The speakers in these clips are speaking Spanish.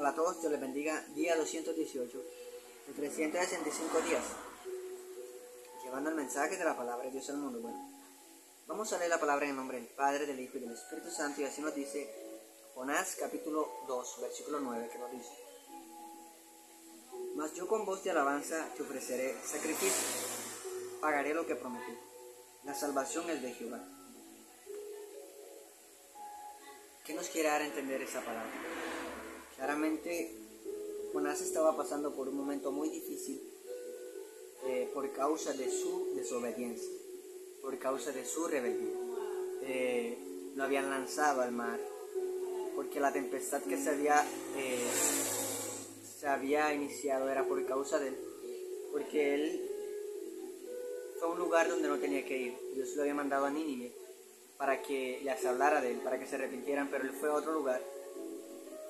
Hola a todos, Dios les bendiga. Día 218 de 365 días, llevando el mensaje de la palabra de Dios al mundo. Bueno, vamos a leer la palabra en el nombre del Padre, del Hijo y del Espíritu Santo, y así nos dice Jonás capítulo 2, versículo 9, que nos dice: Mas yo con voz de alabanza te ofreceré sacrificio, pagaré lo que prometí. La salvación es de Jehová. ¿Qué nos quiere dar a entender esa palabra? Claramente, Jonás estaba pasando por un momento muy difícil por causa de su desobediencia, por causa de su rebeldía. Lo habían lanzado al mar, porque la tempestad que se había iniciado era por causa de él, porque él fue a un lugar donde no tenía que ir. Dios lo había mandado a Nínive para que les hablara de él, para que se arrepintieran, pero él fue a otro lugar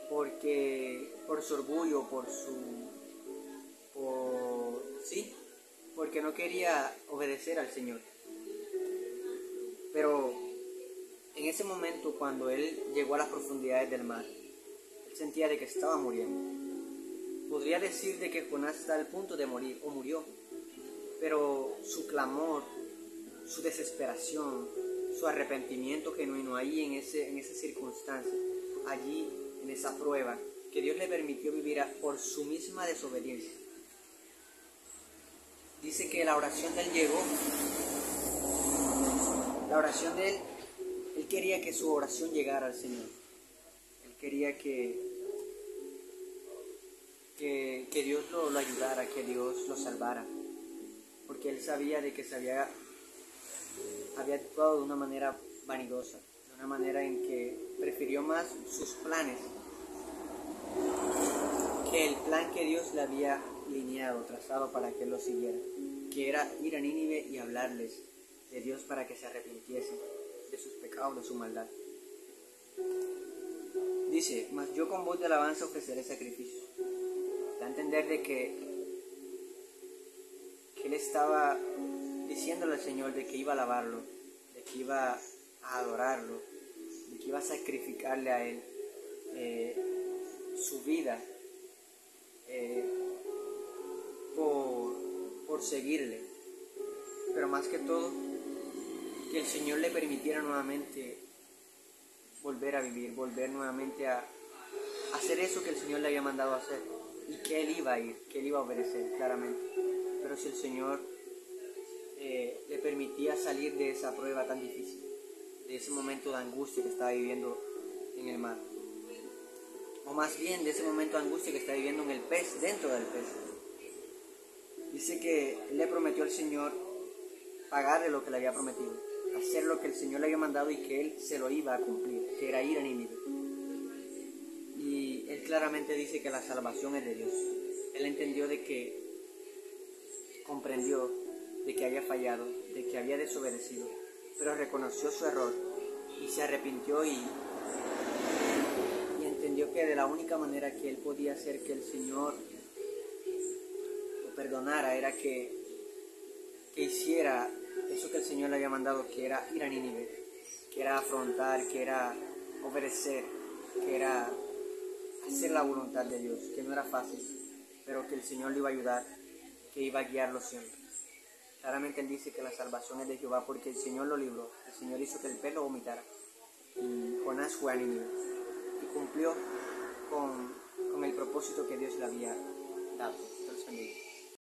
porque por su orgullo, porque no quería obedecer al Señor. Pero en ese momento, cuando él llegó a las profundidades del mar, él sentía de que estaba muriendo. Podría decir de que Jonás está al punto de morir o murió, pero su clamor, su desesperación, su arrepentimiento genuino ahí en esa circunstancia, allí en esa prueba que Dios le permitió vivir por su misma desobediencia. Dice que la oración de él llegó, la oración de él quería que su oración llegara al Señor. Él quería que Dios lo ayudara, que Dios lo salvara, porque él sabía de que había actuado de una manera vanidosa, de una manera en que prefirió más sus planes que el plan que Dios le había lineado, trazado para que él lo siguiera, que era ir a Nínive y hablarles de Dios para que se arrepintiesen de sus pecados, de su maldad. Dice: mas yo con voz de alabanza ofreceré sacrificio. Da a entender de que él estaba diciéndole al Señor de que iba a alabarlo, de que iba a adorarlo, de que iba a sacrificarle a él su vida por seguirle. Pero más que todo, que el Señor le permitiera nuevamente volver a vivir, volver nuevamente a hacer eso que el Señor le había mandado a hacer, y que él iba a ir, que él iba a obedecer claramente. Pero si el Señor le permitía salir de esa prueba tan difícil, de ese momento de angustia que estaba viviendo en el mar, o más bien de ese momento de angustia que está viviendo en el pez, dentro del pez. Dice que él le prometió al Señor pagarle lo que le había prometido, hacer lo que el Señor le había mandado y que él se lo iba a cumplir, que era ir a Nínive. Y él claramente dice que la salvación es de Dios. Él entendió comprendió de que había fallado, de que había desobedecido, pero reconoció su error y se arrepintió y entendió que de la única manera que él podía hacer que el Señor lo perdonara era que hiciera eso que el Señor le había mandado, que era ir a Nínive, que era afrontar, que era obedecer, que era hacer la voluntad de Dios, que no era fácil, pero que el Señor le iba a ayudar, que iba a guiarlo siempre. Claramente él dice que la salvación es de Jehová porque el Señor lo libró, el Señor hizo que el pez lo vomitara. Y Jonás fue a Nínive y cumplió con el propósito que Dios le había